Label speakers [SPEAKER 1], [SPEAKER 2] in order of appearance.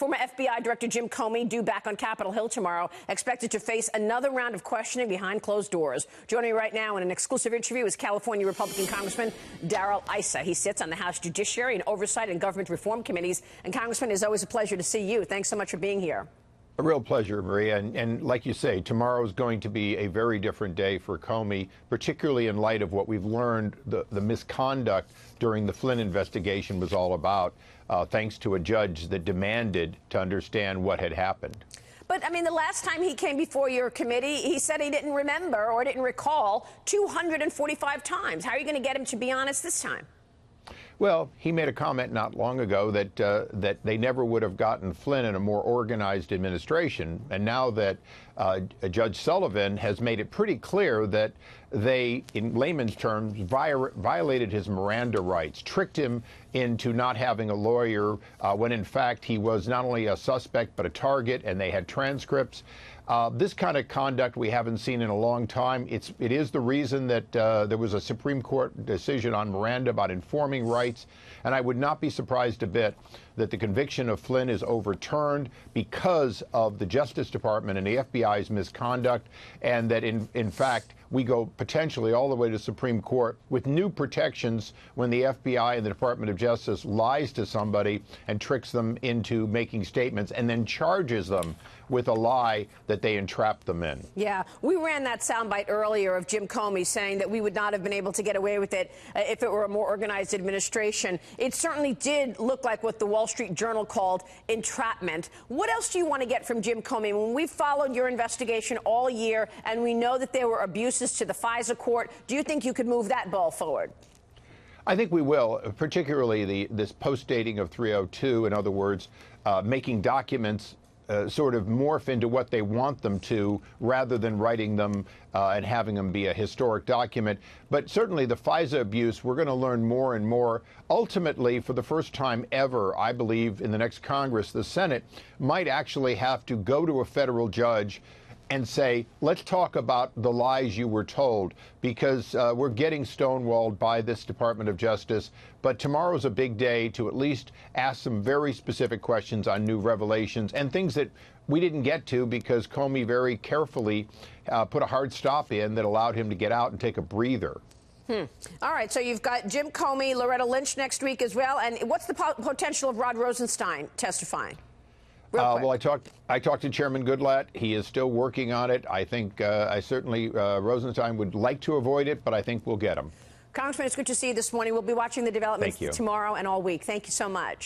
[SPEAKER 1] Former FBI Director Jim Comey due back on Capitol Hill tomorrow, expected to face another round of questioning behind closed doors. Joining me right now in an exclusive interview is California Republican Congressman Darrell Issa. He sits on the House Judiciary and Oversight and Government Reform Committees. And Congressman, it's always a pleasure to see you. Thanks so much for being here.
[SPEAKER 2] A real pleasure, Maria. And like you say, tomorrow is going to be a very different day for Comey, particularly in light of what we've learned the misconduct during the Flynn investigation was all about, thanks to a judge that demanded to understand what had happened.
[SPEAKER 1] But, I mean, the last time he came before your committee, he said he didn't remember or didn't recall 245 times. How are you going to get him to be honest this time?
[SPEAKER 2] Well, he made a comment not long ago that that they never would have gotten Flynn in a more organized administration. And now that Judge Sullivan has made it pretty clear that they, in layman's terms, violated his Miranda rights, tricked him into not having a lawyer when, in fact, he was not only a suspect but a target, and they had transcripts. This kind of conduct we haven't seen in a long time. It is the reason that there was a Supreme Court decision on Miranda about informing rights, and I would not be surprised a bit that the conviction of Flynn is overturned because of the Justice Department and the FBI's misconduct, and that in fact we go potentially all the way to Supreme Court with new protections when the FBI and the Department of Justice lies to somebody and tricks them into making statements and then charges them with a lie that they entrapped them in.
[SPEAKER 1] Yeah, we ran that soundbite earlier of Jim Comey saying that we would not have been able to get away with it if it were a more organized administration. It certainly did look like what the Wall Street Journal called entrapment. What else do you want to get from Jim Comey? When we've followed your investigation all year and we know that there were abuses to the FISA court, do you think you could move that ball forward?
[SPEAKER 2] I think we will, particularly this post-dating of 302, in other words, making documents sort of morph into what they want them to rather than writing them and having them be a historic document. But certainly the FISA abuse, we're going to learn more and more. Ultimately, for the first time ever, I believe, in the next Congress, the Senate might actually have to go to a federal judge and say, let's talk about the lies you were told, because we're getting stonewalled by this Department of Justice. But tomorrow's a big day to at least ask some very specific questions on new revelations and things that we didn't get to because Comey very carefully put a hard stop in that allowed him to get out and take a breather.
[SPEAKER 1] All right, so you've got Jim Comey, Loretta Lynch next week as well. And what's the potential of Rod Rosenstein testifying?
[SPEAKER 2] Well, I talked to Chairman Goodlatte. He is still working on it. I think Rosenstein would like to avoid it, but I think we'll get him.
[SPEAKER 1] Congressman, it's good to see you this morning. We'll be watching the developments tomorrow and all week. Thank you so much.